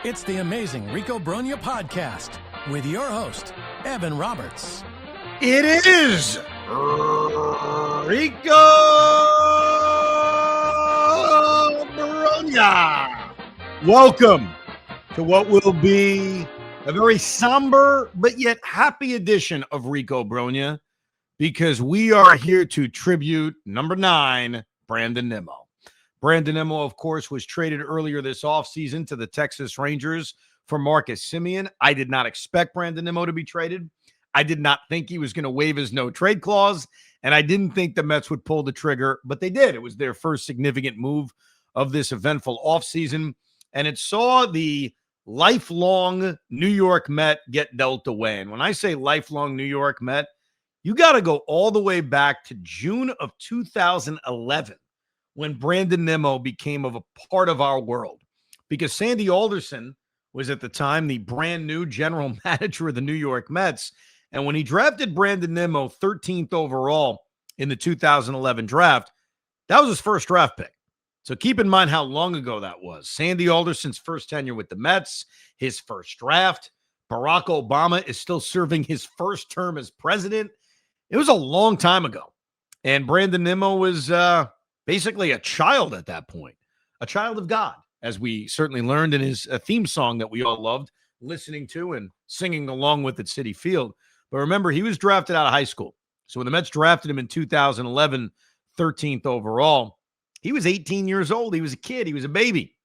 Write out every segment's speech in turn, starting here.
It's the amazing Rico Brogna podcast with your host, Evan Roberts. It is Rico Brogna. Welcome to what will be a very somber but yet happy edition of Rico Brogna, because we are here to tribute number 9, Brandon Nimmo. Brandon Nimmo, of course, was traded earlier this offseason to the Texas Rangers for Marcus Semien. I did not expect Brandon Nimmo to be traded. I did not think he was going to waive his no-trade clause, and I didn't think the Mets would pull the trigger, but they did. It was their first significant move of this eventful offseason, and it saw the lifelong New York Met get dealt away. And when I say lifelong New York Met, you got to go all the way back to June of 2011. When Brandon Nimmo became a part of our world, because Sandy Alderson was at the time the brand new general manager of the New York Mets. And when he drafted Brandon Nimmo 13th overall in the 2011 draft, that was his first draft pick. So keep in mind how long ago that was. Sandy Alderson's first tenure with the Mets, his first draft. Barack Obama is still serving his first term as president. It was a long time ago. And Brandon Nimmo was basically a child at that point, a child of God, as we certainly learned in his theme song that we all loved listening to and singing along with at Citi Field. But remember, he was drafted out of high school. So when the Mets drafted him in 2011, 13th overall, he was 18 years old. He was a kid. He was a baby.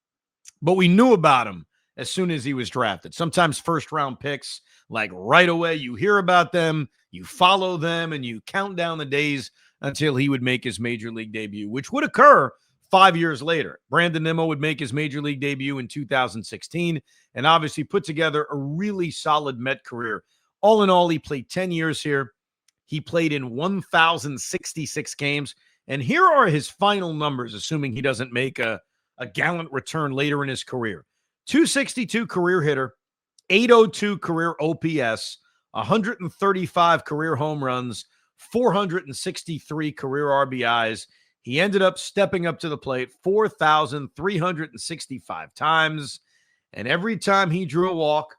But we knew about him as soon as he was drafted. Sometimes first-round picks, like right away, you hear about them, you follow them, and you count down the days until he would make his major league debut, which would occur 5 years later. Brandon Nimmo would make his major league debut in 2016 and obviously put together a really solid Met career. All in all, he played 10 years here. He played in 1,066 games. And here are his final numbers, assuming he doesn't make a gallant return later in his career. 262 career hitter, 802 career OPS, 135 career home runs, 463 career RBIs. He ended up stepping up to the plate 4,365 times. And every time he drew a walk,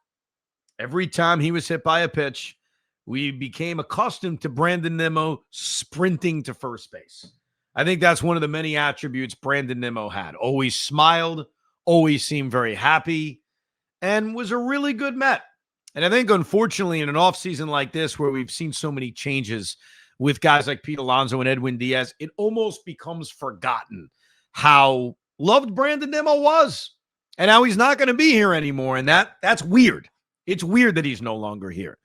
every time he was hit by a pitch, we became accustomed to Brandon Nimmo sprinting to first base. I think that's one of the many attributes Brandon Nimmo had. Always smiled, always seemed very happy, and was a really good Met. And I think, unfortunately, in an offseason like this, where we've seen so many changes with guys like Pete Alonso and Edwin Diaz, it almost becomes forgotten how loved Brandon Nimmo was and how he's not going to be here anymore. And that's weird. It's weird that he's no longer here.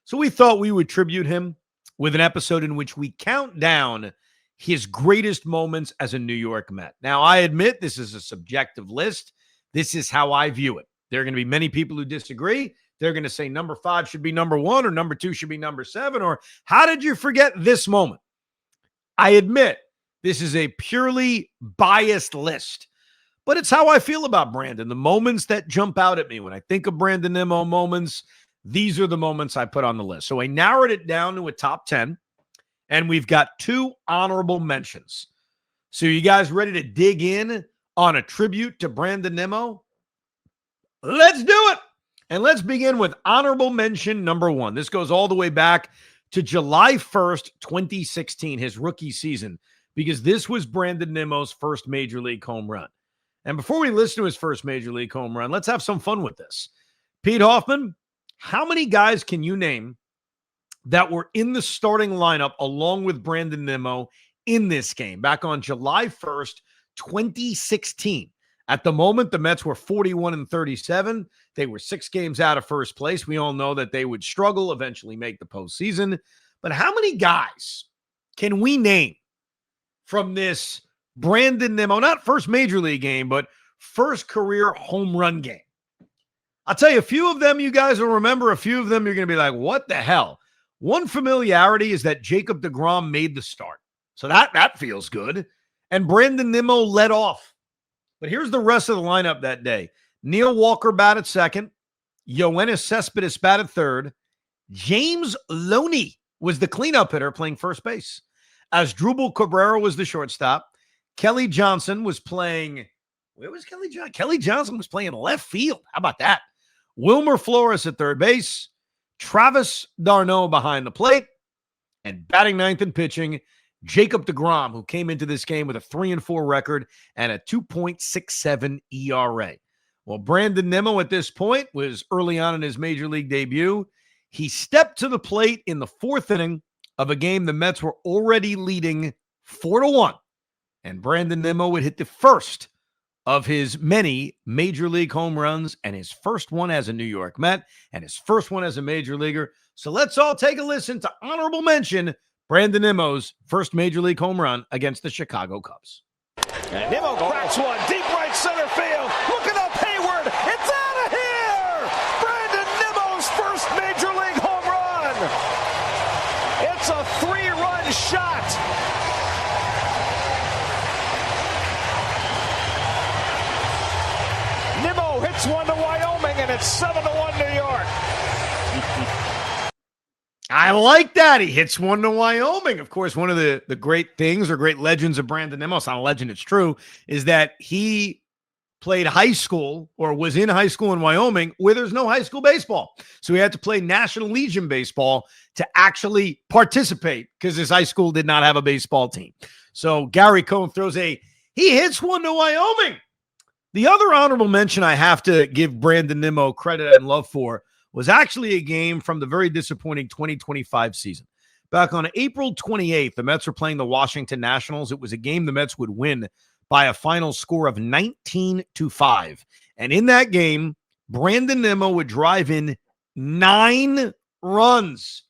So we thought we would tribute him with an episode in which we count down his greatest moments as a New York Met. Now, I admit this is a subjective list. This is how I view it. There are going to be many people who disagree. They're going to say number 5 should be number 1 or number 2 should be number 7, or how did you forget this moment? I admit this is a purely biased list, but it's how I feel about Brandon. The moments that jump out at me when I think of Brandon Nimmo moments, these are the moments I put on the list. So I narrowed it down to a top 10, and we've got 2 honorable mentions. So you guys ready to dig in on a tribute to Brandon Nimmo? Let's do it. And let's begin with honorable mention number 1. This goes all the way back to July 1st, 2016, his rookie season, because this was Brandon Nimmo's first major league home run. And before we listen to his first major league home run, let's have some fun with this. Pete Hoffman, how many guys can you name that were in the starting lineup along with Brandon Nimmo in this game back on July 1st, 2016? At the moment, the Mets were 41-37. They were 6 games out of first place. We all know that they would struggle, eventually make the postseason. But how many guys can we name from this Brandon Nimmo, not first major league game, but first career home run game? I'll tell you, a few of them you guys will remember. A few of them you're going to be like, what the hell? One familiarity is that Jacob deGrom made the start. So that feels good. And Brandon Nimmo led off. But here's the rest of the lineup that day. Neil Walker batted second. Yoenis Cespedes batted third. James Loney was the cleanup hitter playing first base. Asdrubal Cabrera was the shortstop. Kelly Johnson was playing Where was Kelly Johnson? Kelly Johnson was playing left field. How about that? Wilmer Flores at third base, Travis d'Arnaud behind the plate, and batting ninth and pitching, Jacob deGrom, who came into this game with a 3-4 record and a 2.67 ERA. Well, Brandon Nimmo at this point was early on in his major league debut. He stepped to the plate in the fourth inning of a game the Mets were already leading 4-1. And Brandon Nimmo would hit the first of his many major league home runs and his first one as a New York Met and his first one as a major leaguer. So let's all take a listen to honorable mention Brandon Nimmo's first major league home run against the Chicago Cubs. And Nimmo cracks one deep right center field. Looking up Hayward. It's out of here. Brandon Nimmo's first major league home run. It's a 3-run shot. Nimmo hits one to Wyoming, and it's 7-1 New York. I like that. He hits one to Wyoming. Of course, one of the great things or great legends of Brandon Nimmo, it's not a legend, it's true, is that he played high school or was in high school in Wyoming where there's no high school baseball. So he had to play National Legion baseball to actually participate because his high school did not have a baseball team. So Gary Cohn throws he hits one to Wyoming. The other honorable mention I have to give Brandon Nimmo credit and love for was actually a game from the very disappointing 2025 season. Back on April 28th, the Mets were playing the Washington Nationals. It was a game the Mets would win by a final score of 19-5. And in that game, Brandon Nimmo would drive in 9 runs.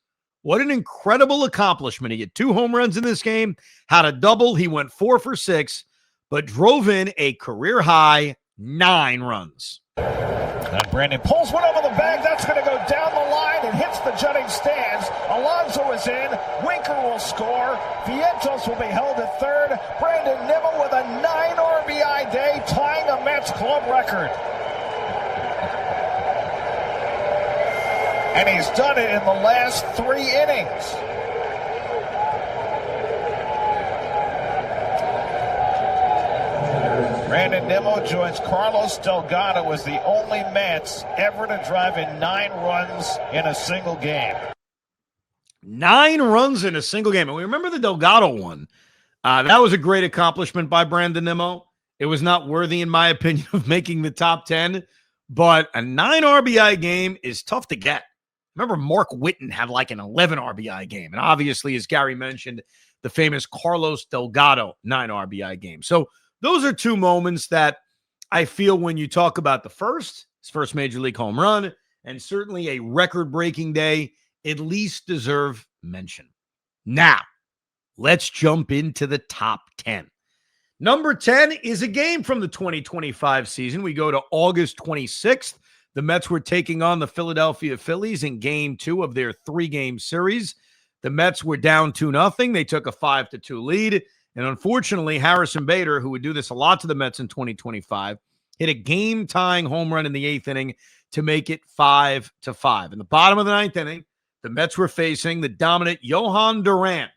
What an incredible accomplishment. He had 2 home runs in this game, had a double. He went 4 for 6, but drove in a career-high 9 runs. And Brandon pulls one over the bag. That's going to go down the line and hits the jutting stands. Alonso is in. Winker will score. Vientos will be held at third. Brandon Nimmo with a 9 RBI day, tying a Mets club record. And he's done it in the last 3 innings. Brandon Nimmo joins Carlos Delgado as the only Mets ever to drive in 9 runs in a single game. 9 runs in a single game. And we remember the Delgado one. That was a great accomplishment by Brandon Nimmo. It was not worthy, in my opinion, of making the top 10. But a 9 RBI game is tough to get. Remember, Mark Whitten had like an 11 RBI game. And obviously, as Gary mentioned, the famous Carlos Delgado 9 RBI game. So those are 2 moments that I feel when you talk about his first major league home run, and certainly a record-breaking day, at least deserve mention. Now, let's jump into the top 10. Number 10 is a game from the 2025 season. We go to August 26th. The Mets were taking on the Philadelphia Phillies in Game 2 of their 3-game series. The Mets were down 2-0. They took a 5-2 lead. And unfortunately, Harrison Bader, who would do this a lot to the Mets in 2025, hit a game-tying home run in the 8th inning to make it 5-5. In the bottom of the 9th inning, the Mets were facing the dominant Johan Duran.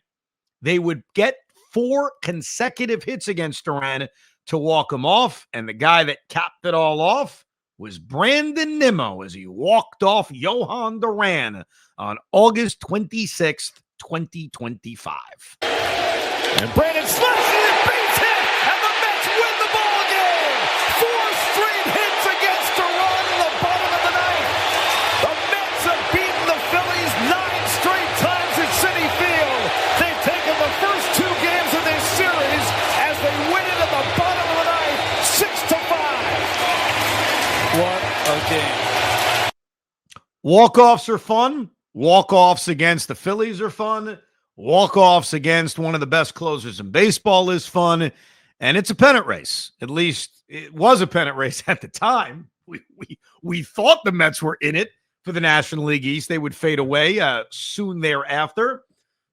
They would get 4 consecutive hits against Duran to walk him off, and the guy that capped it all off was Brandon Nimmo as he walked off Johan Duran on August 26th, 2025. And Brandon slashes it, base hit, and the Mets win the ball game. 4 straight hits against Duran in the bottom of the 9th. The Mets have beaten the Phillies 9 straight times at Citi Field. They've taken the first 2 games of this series as they win it in the bottom of the 9th, 6-5. What a game. Walk-offs are fun. Walk-offs against the Phillies are fun. Walk-offs against one of the best closers in baseball is fun, and it's a pennant race. At least it was a pennant race at the time. We thought the Mets were in it for the National League East. They would fade away soon thereafter,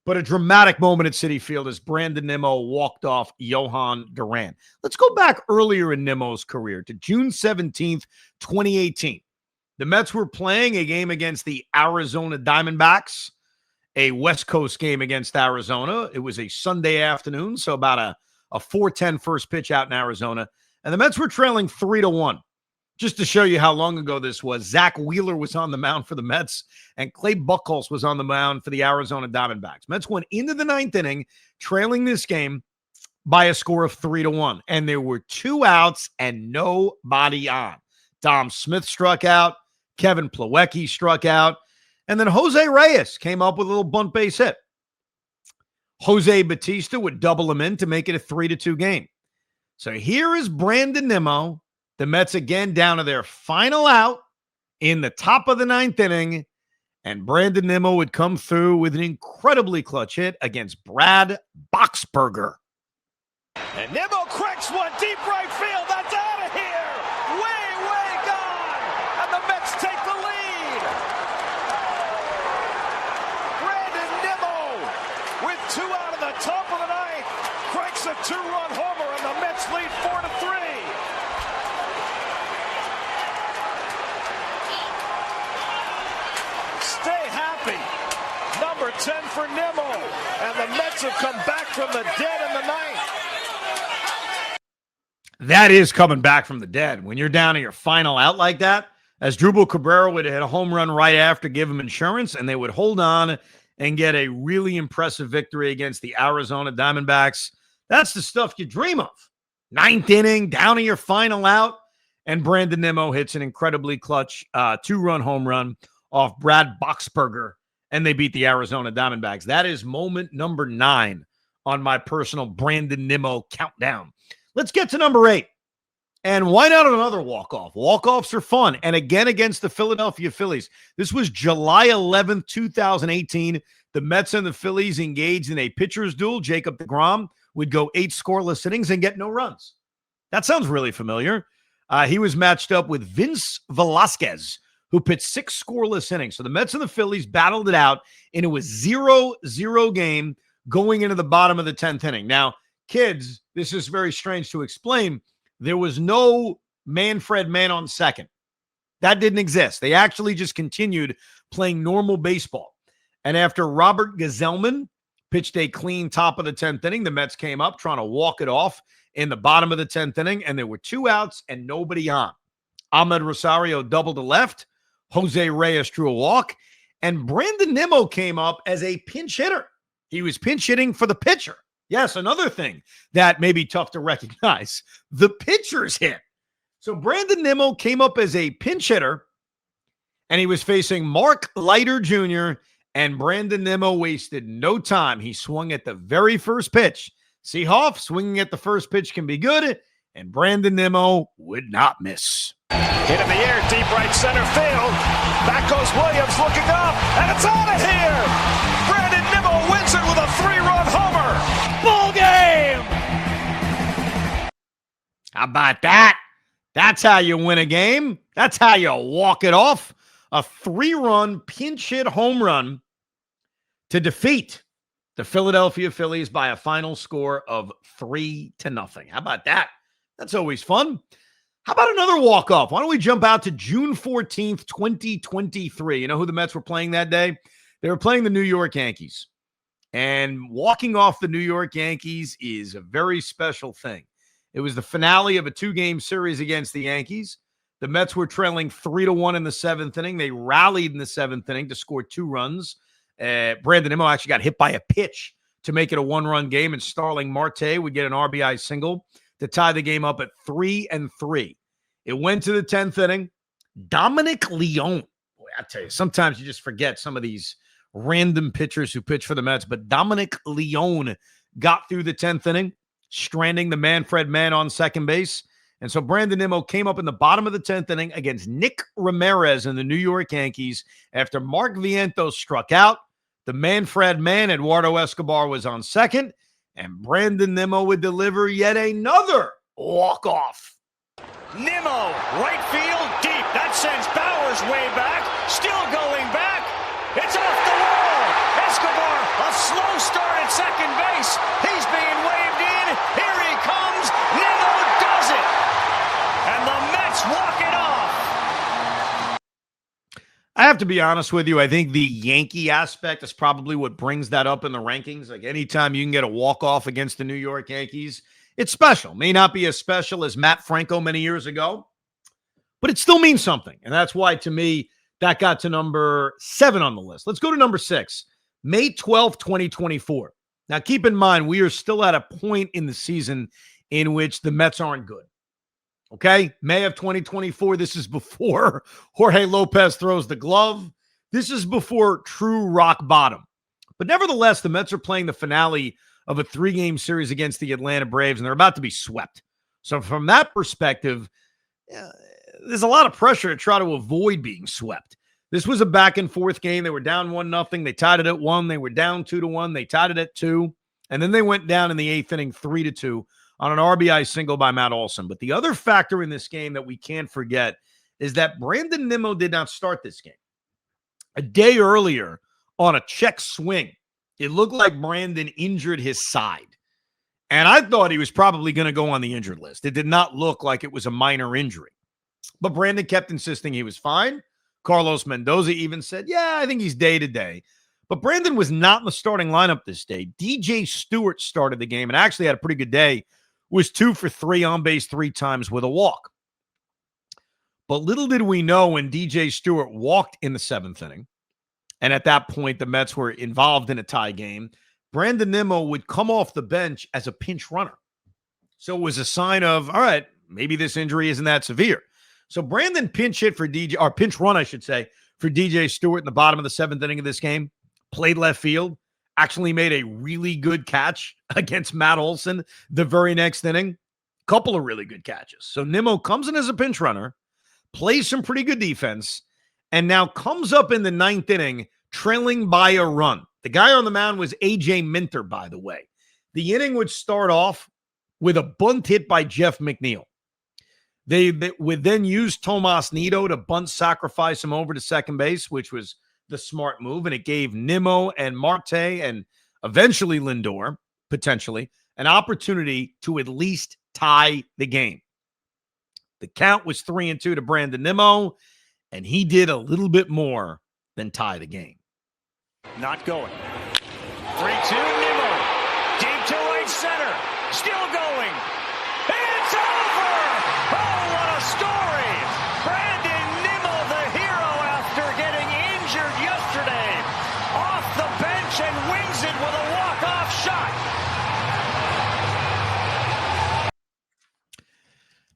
but a dramatic moment at Citi Field as Brandon Nimmo walked off Johan Duran. Let's go back earlier in Nimmo's career to June 17th, 2018. The Mets were playing a game against the Arizona Diamondbacks, a West Coast game against Arizona. It was a Sunday afternoon, so about a 4:10 first pitch out in Arizona. And the Mets were trailing 3-1. Just to show you how long ago this was, Zach Wheeler was on the mound for the Mets, and Clay Buchholz was on the mound for the Arizona Diamondbacks. Mets went into the ninth inning, trailing this game by a score of 3-1. And there were 2 outs and nobody on. Dom Smith struck out. Kevin Plawecki struck out. And then Jose Reyes came up with a little bunt base hit. Jose Bautista would double him in to make it a 3-2 game. So here is Brandon Nimmo. The Mets again down to their final out in the top of the ninth inning. And Brandon Nimmo would come through with an incredibly clutch hit against Brad Boxberger. And Nimmo cracks one deep right field. That's out of here. Way, way gone. And the Mets take the lead. Brandon Nimmo with 2 out of the top of the ninth cracks a 2-run homer, and the Mets lead 4-3. Stay happy. Number 10 for Nimmo. And the Mets have come back from the dead in the ninth. That is coming back from the dead. When you're down to your final out like that, as Drupal Cabrera would hit a home run right after, give him insurance, and they would hold on and get a really impressive victory against the Arizona Diamondbacks. That's the stuff you dream of. Ninth inning, down to your final out, and Brandon Nimmo hits an incredibly clutch 2-run home run off Brad Boxberger, and they beat the Arizona Diamondbacks. That is moment number 9 on my personal Brandon Nimmo countdown. Let's get to number 8. And why not another walk-off? Walk-offs are fun. And again, against the Philadelphia Phillies. This was July 11th, 2018. The Mets and the Phillies engaged in a pitcher's duel. Jacob deGrom would go 8 scoreless innings and get no runs. That sounds really familiar. He was matched up with Vince Velasquez, who pitched 6 scoreless innings. So the Mets and the Phillies battled it out, and it was 0-0 game going into the bottom of the 10th inning. Now, kids, this is very strange to explain. There was no Manfred man on second. That didn't exist. They actually just continued playing normal baseball. And after Robert Gazelman pitched a clean top of the 10th inning, the Mets came up trying to walk it off in the bottom of the 10th inning, and there were 2 outs and nobody on. Ahmed Rosario doubled to left. Jose Reyes drew a walk, and Brandon Nimmo came up as a pinch hitter. He was pinch hitting for the pitcher. Yes, another thing that may be tough to recognize, the pitcher's hit. So Brandon Nimmo came up as a pinch hitter, and he was facing Mark Leiter Jr., and Brandon Nimmo wasted no time. He swung at the very first pitch. See, Hoff, swinging at the first pitch can be good, and Brandon Nimmo would not miss. Hit in the air, deep right center field. Back goes Williams looking up, and it's out of here. Brandon Nimmo wins it with a 3-run homer. Ball game. How about that? That's how you win a game. That's how you walk it off. A 3-run pinch hit home run to defeat the Philadelphia Phillies by a final score of 3-0. How about that? That's always fun. How about another walk-off? Why don't we jump out to June 14th, 2023? You know who the Mets were playing that day? They were playing the New York Yankees. And walking off the New York Yankees is a very special thing. It was the finale of a 2-game series against the Yankees. The Mets were trailing 3-1 in the 7th inning. They rallied in the 7th inning to score 2 runs. Brandon Nimmo actually got hit by a pitch to make it a 1-run game, and Starling Marte would get an RBI single to tie the game up at 3-3. It went to the 10th inning. Dominic Leone. Boy, I tell you, sometimes you just forget some of these random pitchers who pitch for the Mets, but Dominic Leone got through the 10th inning, stranding the Manfred man on second base. And so Brandon Nimmo came up in the bottom of the 10th inning against Nick Ramirez and the New York Yankees after Mark Vientos struck out. The Manfred man, Eduardo Escobar, was on second, and Brandon Nimmo would deliver yet another walk-off. Nimmo, right field, deep. That sends Bowers way back. Still going back. It's off the wall. Escobar, a slow start at second base. He's being waved in. Here he comes. Nimmo does it. And the Mets walk it off. I have to be honest with you. I think the Yankee aspect is probably what brings that up in the rankings. Like anytime you can get a walk-off against the New York Yankees, It's special. May not be as special as Matt Franco many years ago, but it still means something. And that's why, to me, that got to number 7 on the list. Let's go to number 6, May 12th, 2024. Now, keep in mind, we are still at a point in the season in which the Mets aren't good. Okay? May of 2024, this is before Jorge Lopez throws the glove. This is before true rock bottom. But nevertheless, the Mets are playing the finale of a 3-game series against the Atlanta Braves, and they're about to be swept. So from that perspective, there's a lot of pressure to try to avoid being swept. This was a back-and-forth game. They were down 1-0. They tied it at 1. They were down 2-1. They tied it at 2. And then they went down in the 8th inning 3-2 on an RBI single by Matt Olson. But the other factor in this game that we can't forget is that Brandon Nimmo did not start this game. A day earlier, on a check swing, it looked like Brandon injured his side. And I thought he was probably going to go on the injured list. It did not look like it was a minor injury. But Brandon kept insisting he was fine. Carlos Mendoza even said, yeah, I think he's day-to-day. But Brandon was not in the starting lineup this day. DJ Stewart started the game and actually had a pretty good day. Was 2 for 3 on base 3 times with a walk. But little did we know when DJ Stewart walked in the 7th inning, and at that point the Mets were involved in a tie game, Brandon Nimmo would come off the bench as a pinch runner. So it was a sign of, all right, maybe this injury isn't that severe. So Brandon pinch run, I should say, for DJ Stewart in the bottom of the 7th inning of this game, played left field, actually made a really good catch against Matt Olson the very next inning. Couple of really good catches. So Nimmo comes in as a pinch runner, plays some pretty good defense, and now comes up in the 9th inning trailing by a run. The guy on the mound was A.J. Minter, by the way. The inning would start off with a bunt hit by Jeff McNeil. They would then use Tomas Nido to bunt sacrifice him over to second base, which was the smart move, and it gave Nimmo and Marte and eventually Lindor, potentially, an opportunity to at least tie the game. The count was 3-2 to Brandon Nimmo, and he did a little bit more than tie the game. Not going. 3-2 Nimmo. Deep to right center. Still going. It's over! Oh, what a story! Brandon Nimmo, the hero after getting injured yesterday. Off the bench and wins it with a walk-off shot.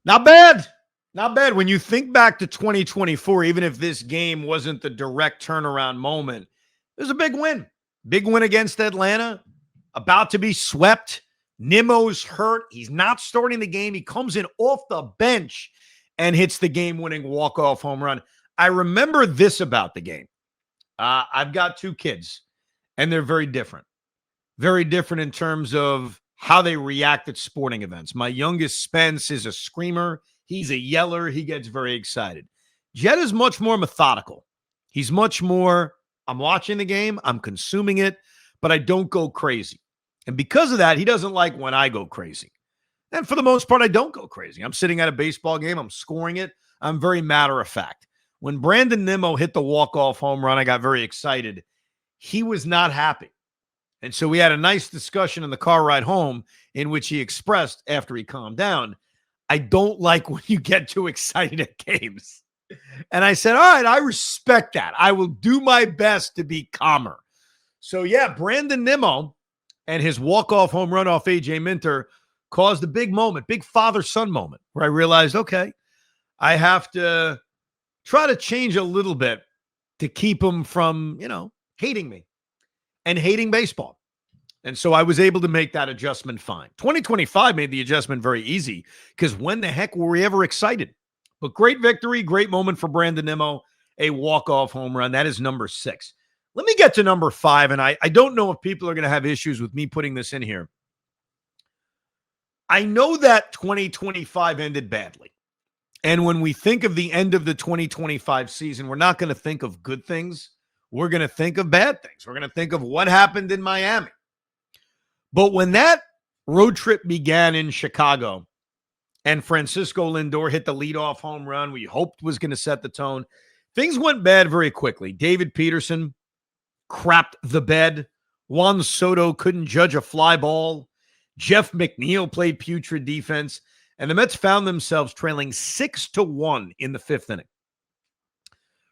Not bad. Not bad. When you think back to 2024, even if this game wasn't the direct turnaround moment, it was a big win. Big win against Atlanta. About to be swept. Nimmo's hurt. He's not starting the game. He comes in off the bench and hits the game-winning walk-off home run. I remember this about the game. I've got 2 kids, and they're very different. Very different in terms of how they react at sporting events. My youngest, Spence, is a screamer. He's a yeller. He gets very excited. Jed is much more methodical. He's much more, I'm watching the game, I'm consuming it, but I don't go crazy. And because of that, he doesn't like when I go crazy. And for the most part, I don't go crazy. I'm sitting at a baseball game. I'm scoring it. I'm very matter of fact. When Brandon Nimmo hit the walk-off home run, I got very excited. He was not happy. And so we had a nice discussion in the car ride home in which he expressed, after he calmed down, I don't like when you get too excited at games. And I said, all right, I respect that. I will do my best to be calmer. So, yeah, Brandon Nimmo and his walk-off home run off A.J. Minter caused a big moment, big father-son moment, where I realized, okay, I have to try to change a little bit to keep him from, hating me and hating baseball. And so I was able to make that adjustment fine. 2025 made the adjustment very easy because when the heck were we ever excited? But great victory, great moment for Brandon Nimmo, a walk-off home run. That is number 6. Let me get to number 5, and I don't know if people are going to have issues with me putting this in here. I know that 2025 ended badly. And when we think of the end of the 2025 season, we're not going to think of good things. We're going to think of bad things. We're going to think of what happened in Miami. But when that road trip began in Chicago and Francisco Lindor hit the leadoff home run we hoped was going to set the tone, things went bad very quickly. David Peterson crapped the bed. Juan Soto couldn't judge a fly ball. Jeff McNeil played putrid defense, and the Mets found themselves trailing 6-1 in the fifth inning.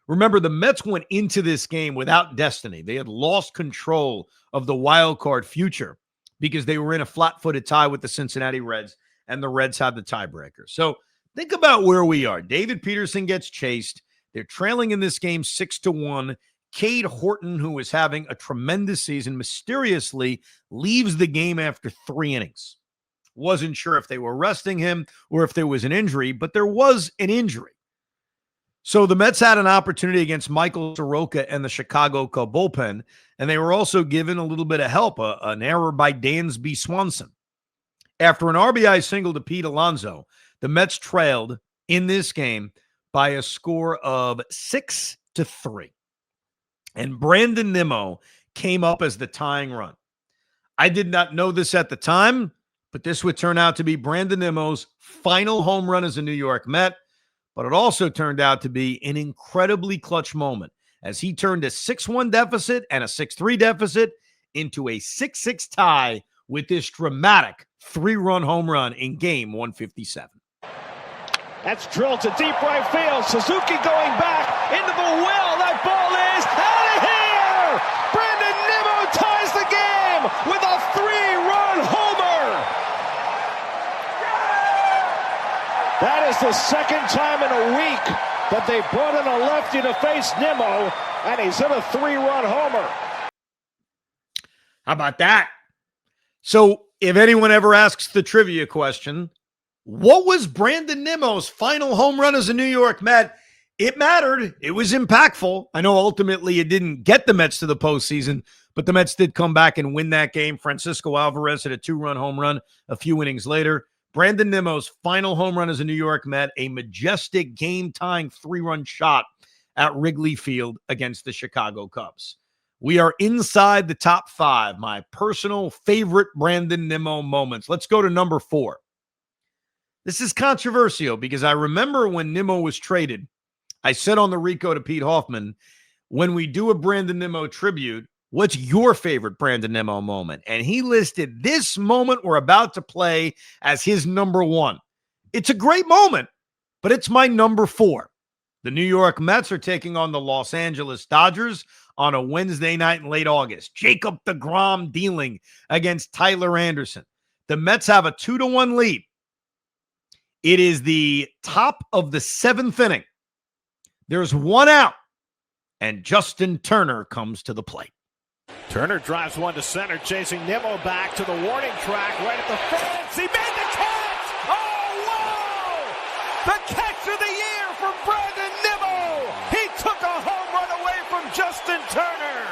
Remember, the Mets went into this game without destiny. They had lost control of the wild card future because they were in a flat-footed tie with the Cincinnati Reds, and the Reds had the tiebreaker. So think about where we are. David Peterson gets chased. They're trailing in this game 6-1. Cade Horton, who is having a tremendous season, mysteriously leaves the game after 3 innings. Wasn't sure if they were resting him or if there was an injury, but there was an injury. So the Mets had an opportunity against Michael Soroka and the Chicago Cub bullpen, and they were also given a little bit of help, an error by Dansby Swanson. After an RBI single to Pete Alonso, the Mets trailed in this game by a score of 6-3. And Brandon Nimmo came up as the tying run. I did not know this at the time, but this would turn out to be Brandon Nimmo's final home run as a New York Met. But it also turned out to be an incredibly clutch moment as he turned a 6-1 deficit and a 6-3 deficit into a 6-6 tie with this dramatic 3-run home run in game 157. That's drilled to deep right field. Suzuki going back into the well. That ball is out of here. Brandon Nimmo ties the game with a 3-run homer. That is the second time in a week that they brought in a lefty to face Nimmo, and he's hit a 3-run homer. How about that? So if anyone ever asks the trivia question, what was Brandon Nimmo's final home run as a New York Met? It mattered. It was impactful. I know ultimately it didn't get the Mets to the postseason, but the Mets did come back and win that game. Francisco Alvarez hit a 2-run home run a few innings later. Brandon Nimmo's final home run as a New York Met, a majestic game-tying 3-run shot at Wrigley Field against the Chicago Cubs. We are inside the top 5, my personal favorite Brandon Nimmo moments. Let's go to number 4. This is controversial because I remember when Nimmo was traded, I said on the Rico to Pete Hoffman, when we do a Brandon Nimmo tribute, what's your favorite Brandon Nimmo moment? And he listed this moment we're about to play as his number 1. It's a great moment, but it's my number 4. The New York Mets are taking on the Los Angeles Dodgers on a Wednesday night in late August. Jacob deGrom dealing against Tyler Anderson. The Mets have a 2-1 lead. It is the top of the 7th inning. There's 1 out, and Justin Turner comes to the plate. Turner drives one to center, chasing Nimmo back to the warning track right at the fence. He made the catch! Oh, wow! The catch of the year from Brandon Nimmo! He took a home run away from Justin Turner!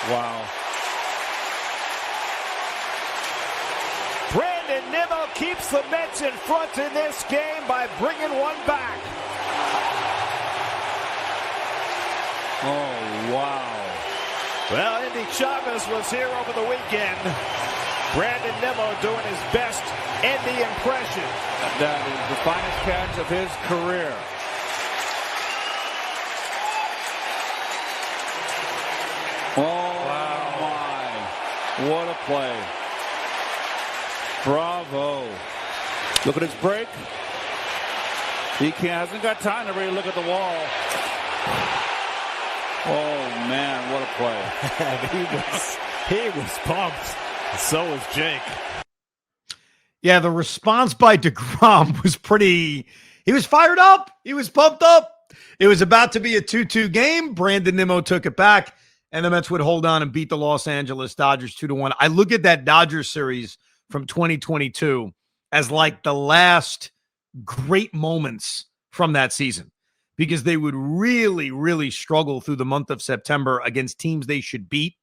Wow. Brandon Nimmo keeps the Mets in front in this game by bringing one back. Oh, wow. Well, Andy Chavez was here over the weekend. Brandon Nimmo doing his best Andy impression. That is the finest catch of his career. Oh, wow. My. What a play. Bravo. Look at his break. He hasn't got time to really look at the wall. Oh, man, what a play. he was pumped. So was Jake. Yeah, the response by deGrom was pretty... He was fired up. He was pumped up. It was about to be a 2-2 game. Brandon Nimmo took it back, and the Mets would hold on and beat the Los Angeles Dodgers 2-1. I look at that Dodgers series from 2022 as like the last great moments from that season, because they would really, really struggle through the month of September against teams they should beat,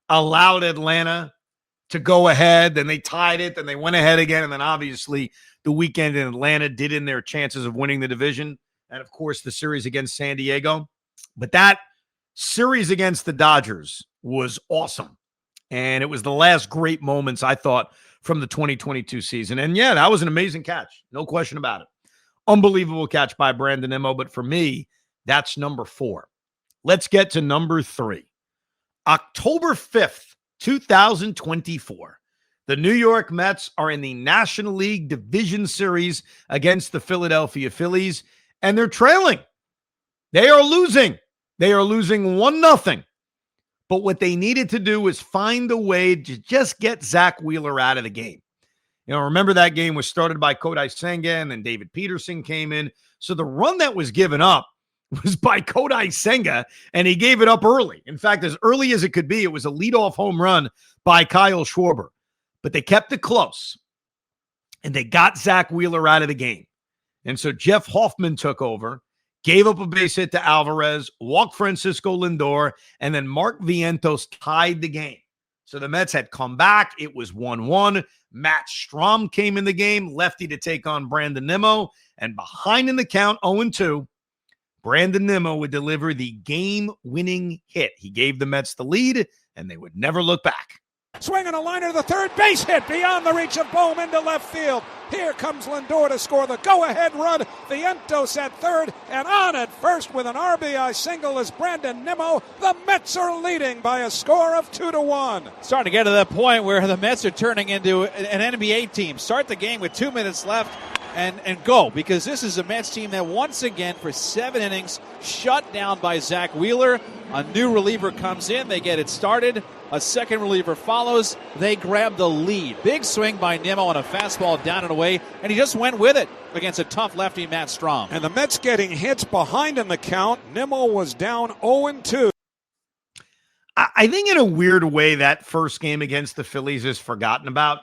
allowed Atlanta to go ahead, then they tied it, then they went ahead again, and then obviously the weekend in Atlanta did in their chances of winning the division, and of course the series against San Diego. But that series against the Dodgers was awesome, and it was the last great moments, I thought, from the 2022 season. And yeah, that was an amazing catch, no question about it. Unbelievable catch by Brandon Nimmo, but for me, that's number 4. Let's get to number 3. October 5th, 2024. The New York Mets are in the National League Division Series against the Philadelphia Phillies, and they're trailing. They are losing. They are losing 1-0. But what they needed to do was find a way to just get Zach Wheeler out of the game. You know, remember that game was started by Kodai Senga, and then David Peterson came in. So the run that was given up was by Kodai Senga, and he gave it up early. In fact, as early as it could be, it was a leadoff home run by Kyle Schwarber. But they kept it close, and they got Zach Wheeler out of the game. And so Jeff Hoffman took over, gave up a base hit to Alvarez, walked Francisco Lindor, and then Mark Vientos tied the game. So the Mets had come back. It was 1-1. Matt Strahm came in the game, lefty to take on Brandon Nimmo, and behind in the count, 0-2, Brandon Nimmo would deliver the game-winning hit. He gave the Mets the lead, and they would never look back. Swinging a liner to the third base hit beyond the reach of Bohm into left field. Here comes Lindor to score the go-ahead run. Vientos at third, and on at first with an RBI single is Brandon Nimmo. The Mets are leading by a score of 2-1. Starting to get to that point where the Mets are turning into an NBA team. Start the game with 2 minutes left and go, because this is a Mets team that once again for 7 innings shut down by Zach Wheeler. A new reliever comes in. They get it started. A second reliever follows. They grab the lead. Big swing by Nimmo on a fastball down and away, and he just went with it against a tough lefty, Matt Strahm. And the Mets getting hits behind in the count. Nimmo was down 0-2. I think in a weird way that first game against the Phillies is forgotten about.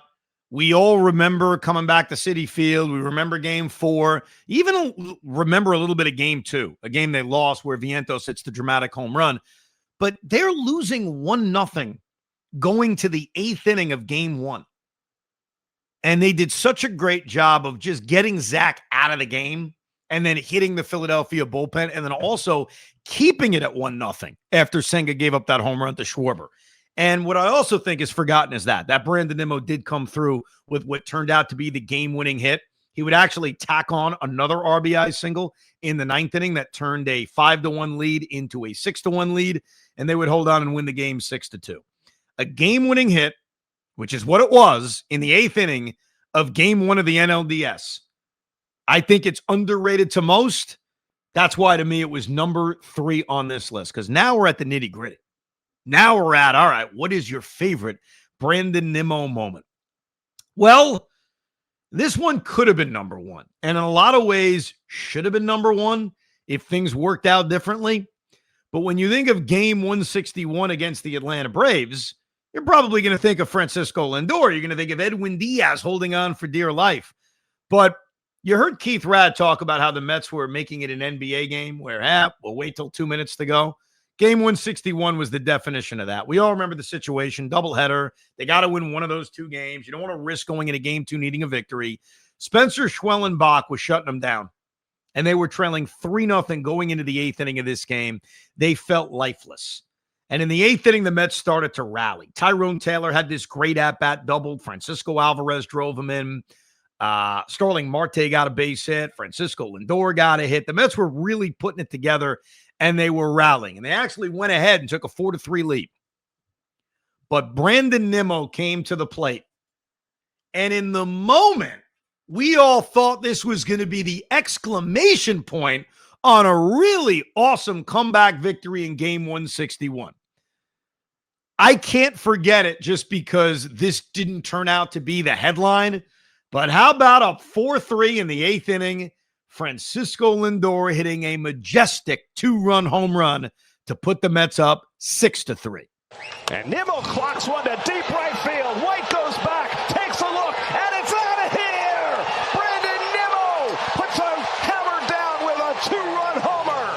We all remember coming back to Citi Field. We remember Game 4. Even remember a little bit of Game 2, a game they lost where Vientos hits the dramatic home run. But they're losing 1-0 going to the 8th inning of Game 1. And they did such a great job of just getting Zach out of the game and then hitting the Philadelphia bullpen and then also keeping it at 1-0 after Senga gave up that home run to Schwarber. And what I also think is forgotten is that Brandon Nimmo did come through with what turned out to be the game-winning hit. He would actually tack on another RBI single in the 9th inning that turned a 5-1 lead into a 6-1 lead, and they would hold on and win the game 6-2. A game-winning hit, which is what it was in the 8th inning of Game 1 of the NLDS. I think it's underrated to most. That's why, to me, it was number 3 on this list, because now we're at the nitty-gritty. Now we're at, all right, what is your favorite Brandon Nimmo moment? Well, this one could have been number 1, and in a lot of ways should have been number 1 if things worked out differently. But when you think of Game 161 against the Atlanta Braves, you're probably going to think of Francisco Lindor. You're going to think of Edwin Diaz holding on for dear life. But you heard Keith Radd talk about how the Mets were making it an NBA game where, we'll wait till 2 minutes to go. Game 161 was the definition of that. We all remember the situation, doubleheader. They got to win one of those 2 games. You don't want to risk going into Game 2 needing a victory. Spencer Schwellenbach was shutting them down, and they were trailing 3-0 going into the 8th inning of this game. They felt lifeless. And in the 8th inning, the Mets started to rally. Tyrone Taylor had this great at-bat double. Francisco Alvarez drove him in. Starling Marte got a base hit. Francisco Lindor got a hit. The Mets were really putting it together, and they were rallying. And they actually went ahead and took a 4-3 lead. But Brandon Nimmo came to the plate. And in the moment, we all thought this was going to be the exclamation point on a really awesome comeback victory in Game 161. I can't forget it just because this didn't turn out to be the headline. But how about a 4-3 in the 8th inning? Francisco Lindor hitting a majestic 2-run home run to put the Mets up 6-3. And Nimmo clocks one to deep right field. White goes back, takes a look, and it's out of here! Brandon Nimmo puts a hammer down with a 2-run homer.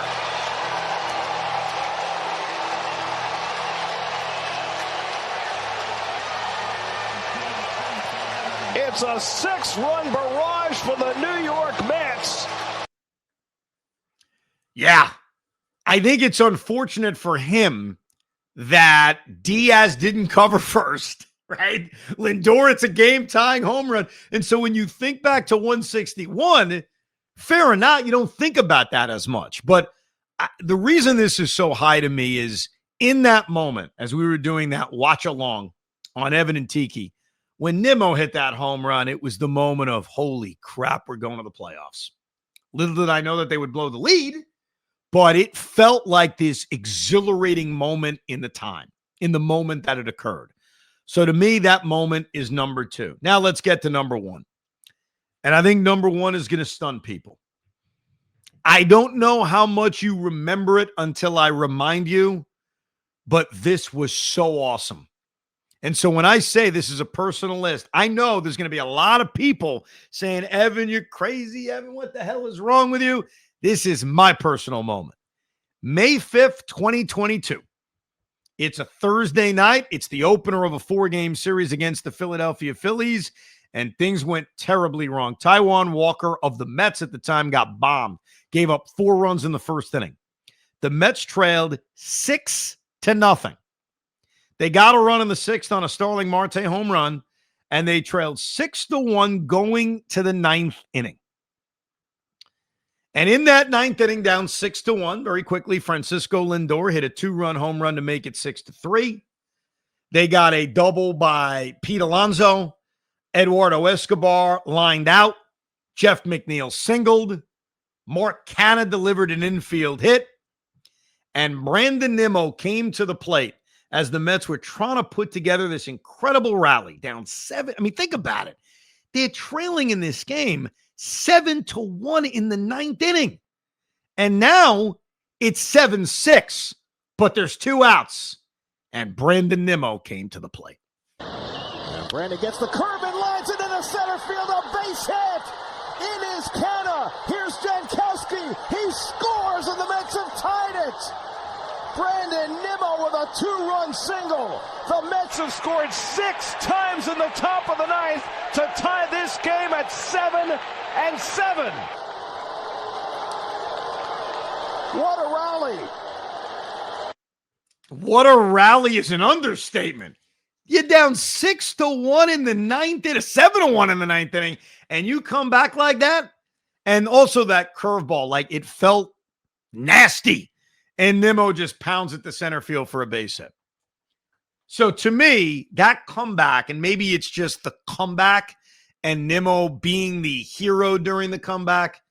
It's a 6-run barrage for the New York Mets. Yeah, I think it's unfortunate for him that Diaz didn't cover first, right? Lindor, it's a game-tying home run. And so when you think back to 161, fair or not, you don't think about that as much. But the reason this is so high to me is in that moment, as we were doing that watch-along on Evan and Tiki, when Nimmo hit that home run, it was the moment of, holy crap, we're going to the playoffs. Little did I know that they would blow the lead, but it felt like this exhilarating moment in the moment that it occurred. So to me, that moment is number 2. Now let's get to number 1. And I think number 1 is going to stun people. I don't know how much you remember it until I remind you, but this was so awesome. And so when I say this is a personal list, I know there's going to be a lot of people saying, Evan, you're crazy. Evan, what the hell is wrong with you? This is my personal moment. May 5th, 2022. It's a Thursday night. It's the opener of a 4-game series against the Philadelphia Phillies, and things went terribly wrong. Taijuan Walker of the Mets at the time got bombed, gave up 4 runs in the first inning. The Mets trailed 6-0. They got a run in the 6th on a Starling Marte home run, and they trailed 6-1 going to the 9th inning. And in that 9th inning, down 6-1, very quickly, Francisco Lindor hit a 2-run home run to make it 6-3. They got a double by Pete Alonso. Eduardo Escobar lined out. Jeff McNeil singled. Mark Canha delivered an infield hit. And Brandon Nimmo came to the plate as the Mets were trying to put together this incredible rally, down 7. I mean, think about it. They're trailing in this game 7-1 in the 9th inning. And now it's 7-6, but there's 2 outs. And Brandon Nimmo came to the plate. And Brandon gets the curve and lines it into center field. A base hit. It is Canha. Here's Jankowski. He scores, and the Mets have tied it. Brandon Nimmo with a 2-run single. The Mets have scored 6 times in the top of the 9th to tie this game at 7-7. What a rally. What a rally is an understatement. You're down 6-1 in the 9th inning, 7-1 in the 9th inning, and you come back like that. And also that curveball, like it felt nasty. And Nimmo just pounds at the center field for a base hit. So to me, that comeback, and maybe it's just the comeback and Nimmo being the hero during the comeback,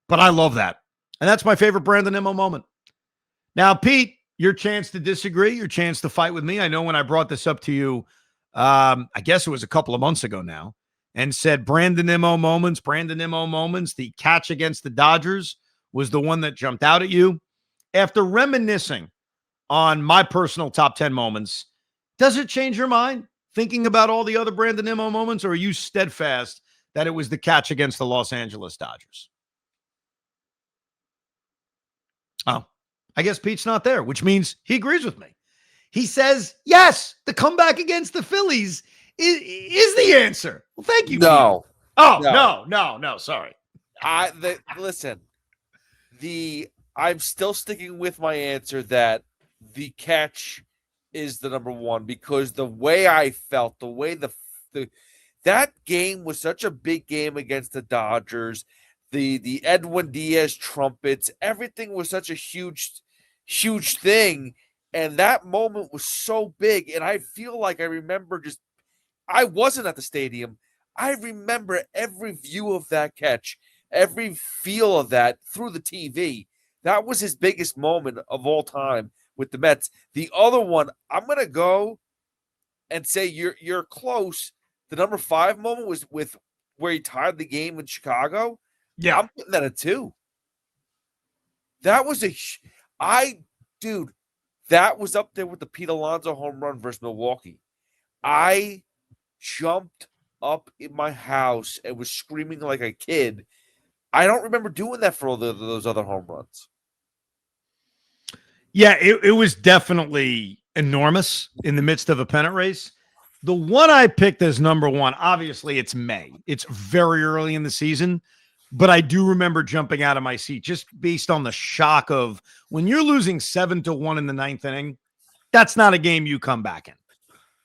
but I love that. And that's my favorite Brandon Nimmo moment. Now, Pete, your chance to disagree, your chance to fight with me. I know when I brought this up to you, I guess it was a couple of months ago now, and said Brandon Nimmo moments, the catch against the Dodgers was the one that jumped out at you. After reminiscing on my personal top 10 moments, does it change your mind thinking about all the other Brandon Nimmo moments, or are you steadfast that it was the catch against the Los Angeles Dodgers? Oh, I guess Pete's not there, which means he agrees with me. He says, yes, the comeback against the Phillies is the answer. Well, thank you, No. Pete. Oh, no, sorry. Listen, I'm still sticking with my answer that the catch is the number 1, because the way I felt, the way that game was such a big game against the Dodgers, the Edwin Diaz trumpets, everything was such a huge thing, and that moment was so big, and I feel like I remember I wasn't at the stadium. I remember every view of that catch, every feel of that through the TV. That was his biggest moment of all time with the Mets. The other one, I'm going to go and say you're close. The number 5 moment was with where he tied the game in Chicago. Yeah. I'm putting that at 2. That was that was up there with the Pete Alonso home run versus Milwaukee. I jumped up in my house and was screaming like a kid. I don't remember doing that for all those other home runs. Yeah, it was definitely enormous in the midst of a pennant race. The one I picked as number 1, obviously it's May. It's very early in the season, but I do remember jumping out of my seat just based on the shock of when you're losing 7-1 in the 9th inning, that's not a game you come back in.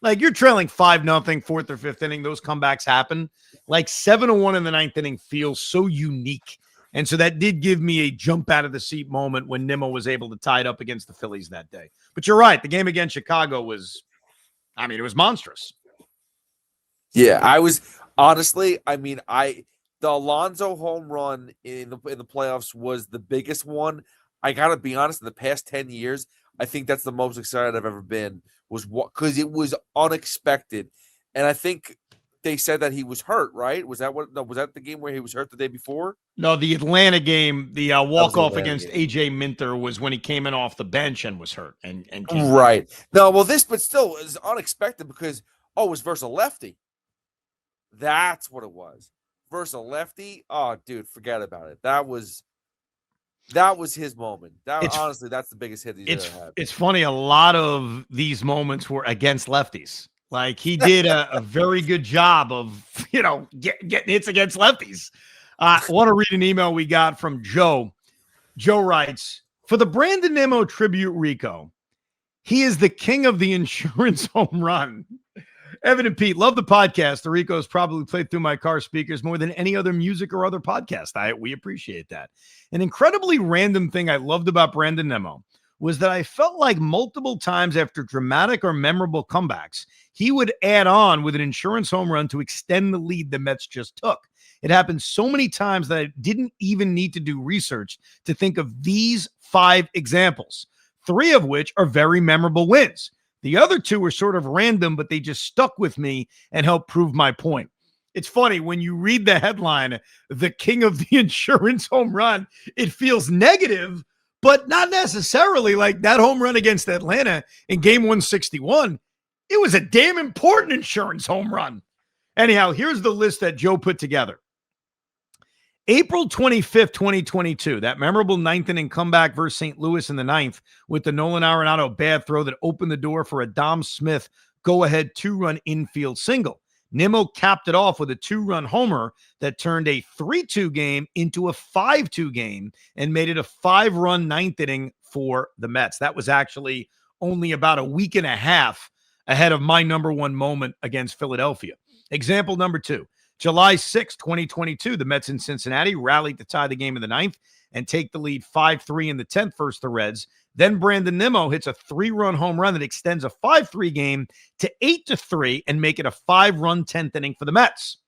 Like you're trailing 5-0, 4th or 5th inning, those comebacks happen. Like 7-1 in the 9th inning feels so unique. And so that did give me a jump out of the seat moment when Nimmo was able to tie it up against the Phillies that day. But you're right. The game against Chicago was, it was monstrous. Yeah, I was honestly, the Alonso home run in the playoffs was the biggest one. I gotta be honest, in the past 10 years, I think that's the most excited I've ever been, was what, because it was unexpected. And I think they said that he was hurt, right? Was that was that the game where he was hurt the day before? No, the Atlanta game, the That was the walk-off Atlanta against game. AJ Minter was when he came in off the bench and was hurt and came Right. No, well, but still is unexpected because it was versus a lefty. That's what it was. Versus a lefty. Oh, dude, forget about it. That was his moment. Honestly, that's the biggest hit he's ever had. It's funny. A lot of these moments were against lefties. Like he did a very good job of, getting hits against lefties. I want to read an email we got from Joe. Joe writes, for the Brandon Nimmo tribute, Rico, he is the king of the insurance home run. Evan and Pete, love the podcast. The Rico's probably played through my car speakers more than any other music or other podcast. We appreciate that. An incredibly random thing I loved about Brandon Nimmo was that I felt like multiple times after dramatic or memorable comebacks, he would add on with an insurance home run to extend the lead the Mets just took. It happened so many times that I didn't even need to do research to think of these 5 examples, 3 of which are very memorable wins. The other 2 were sort of random, but they just stuck with me and helped prove my point. It's funny, when you read the headline, the king of the insurance home run, it feels negative, but not necessarily. Like that home run against Atlanta in game 161. It was a damn important insurance home run. Anyhow, here's the list that Joe put together. April 25th, 2022, that memorable 9th inning comeback versus St. Louis in the 9th with the Nolan Arenado bad throw that opened the door for a Dom Smith go-ahead 2-run infield single. Nimmo capped it off with a 2-run homer that turned a 3-2 game into a 5-2 game and made it a 5-run 9th inning for the Mets. That was actually only about a week and a half ahead of my number 1 moment against Philadelphia. Example number 2. July 6, 2022, the Mets in Cincinnati rallied to tie the game in the 9th and take the lead 5-3 in the 10th versus the Reds. Then Brandon Nimmo hits a 3-run home run that extends a 5-3 game to 8-3 and make it a 5-run 10th inning for the Mets.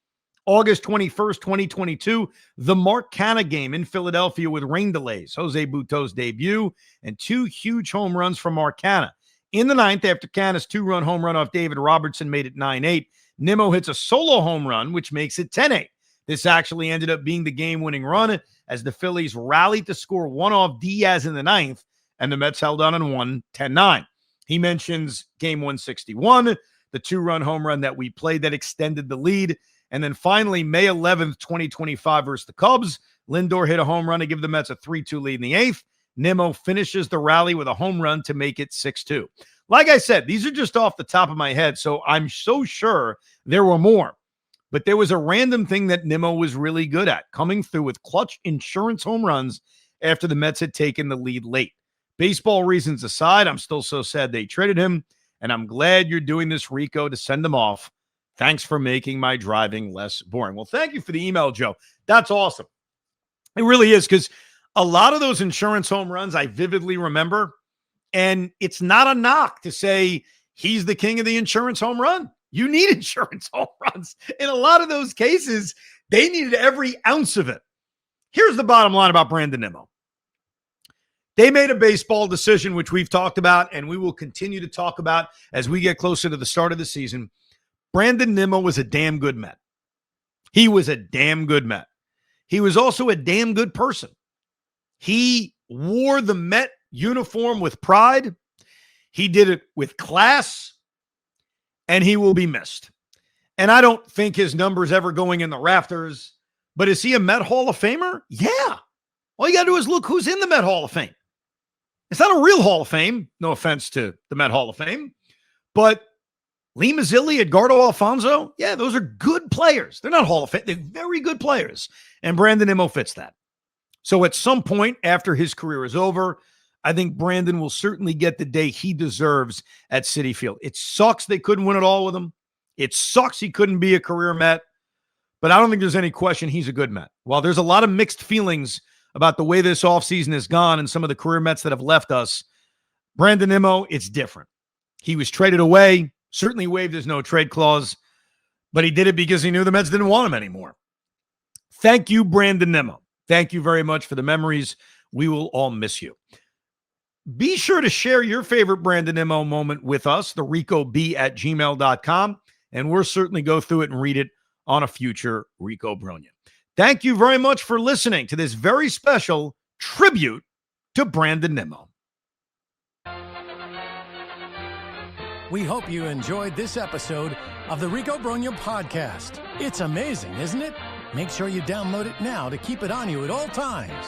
August 21st, 2022, the Mark Canha game in Philadelphia with rain delays. Jose Butto's debut and 2 huge home runs from Mark Canha. In the 9th, after Canha's 2-run home run off David Robertson made it 9-8, Nimmo hits a solo home run, which makes it 10-8. This actually ended up being the game-winning run as the Phillies rallied to score 1 off Diaz in the 9th, and the Mets held on and won 10-9. He mentions game 161, the 2-run home run that we played that extended the lead. And then finally, May 11th, 2025 versus the Cubs, Lindor hit a home run to give the Mets a 3-2 lead in the 8th. Nimmo finishes the rally with a home run to make it 6-2. Like I said, these are just off the top of my head, so I'm so sure there were more. But there was a random thing that Nimmo was really good at, coming through with clutch insurance home runs after the Mets had taken the lead late. Baseball reasons aside, I'm still so sad they traded him, and I'm glad you're doing this, Rico, to send him off. Thanks for making my driving less boring. Well, thank you for the email, Joe. That's awesome. It really is, because a lot of those insurance home runs I vividly remember, and it's not a knock to say he's the king of the insurance home run. You need insurance home runs. In a lot of those cases, they needed every ounce of it. Here's the bottom line about Brandon Nimmo. They made a baseball decision, which we've talked about, and we will continue to talk about as we get closer to the start of the season. Brandon Nimmo was a damn good Met. He was a damn good Met. He was also a damn good person. He wore the Met uniform with pride. He did it with class, and he will be missed. And I don't think his number's ever going in the rafters, but is he a Met Hall of Famer? Yeah. All you got to do is look who's in the Met Hall of Fame. It's not a real Hall of Fame. No offense to the Met Hall of Fame, but Lee Mazzilli, Edgardo Alfonso, yeah, those are good players. They're not Hall of Fame. They're very good players. And Brandon Nimmo fits that. So at some point after his career is over, I think Brandon will certainly get the day he deserves at Citi Field. It sucks they couldn't win it all with him. It sucks he couldn't be a career Met. But I don't think there's any question he's a good Met. While there's a lot of mixed feelings about the way this offseason has gone and some of the career Mets that have left us, Brandon Nimmo, it's different. He was traded away, certainly waived his no-trade clause, but he did it because he knew the Mets didn't want him anymore. Thank you, Brandon Nimmo. Thank you very much for the memories. We will all miss you. Be sure to share your favorite Brandon Nimmo moment with us, the ricob@gmail.com, and we'll certainly go through it and read it on a future Rico Brogna. Thank you very much for listening to this very special tribute to Brandon Nimmo. We hope you enjoyed this episode of the Rico Brogna podcast. It's amazing, isn't it? Make sure you download it now to keep it on you at all times.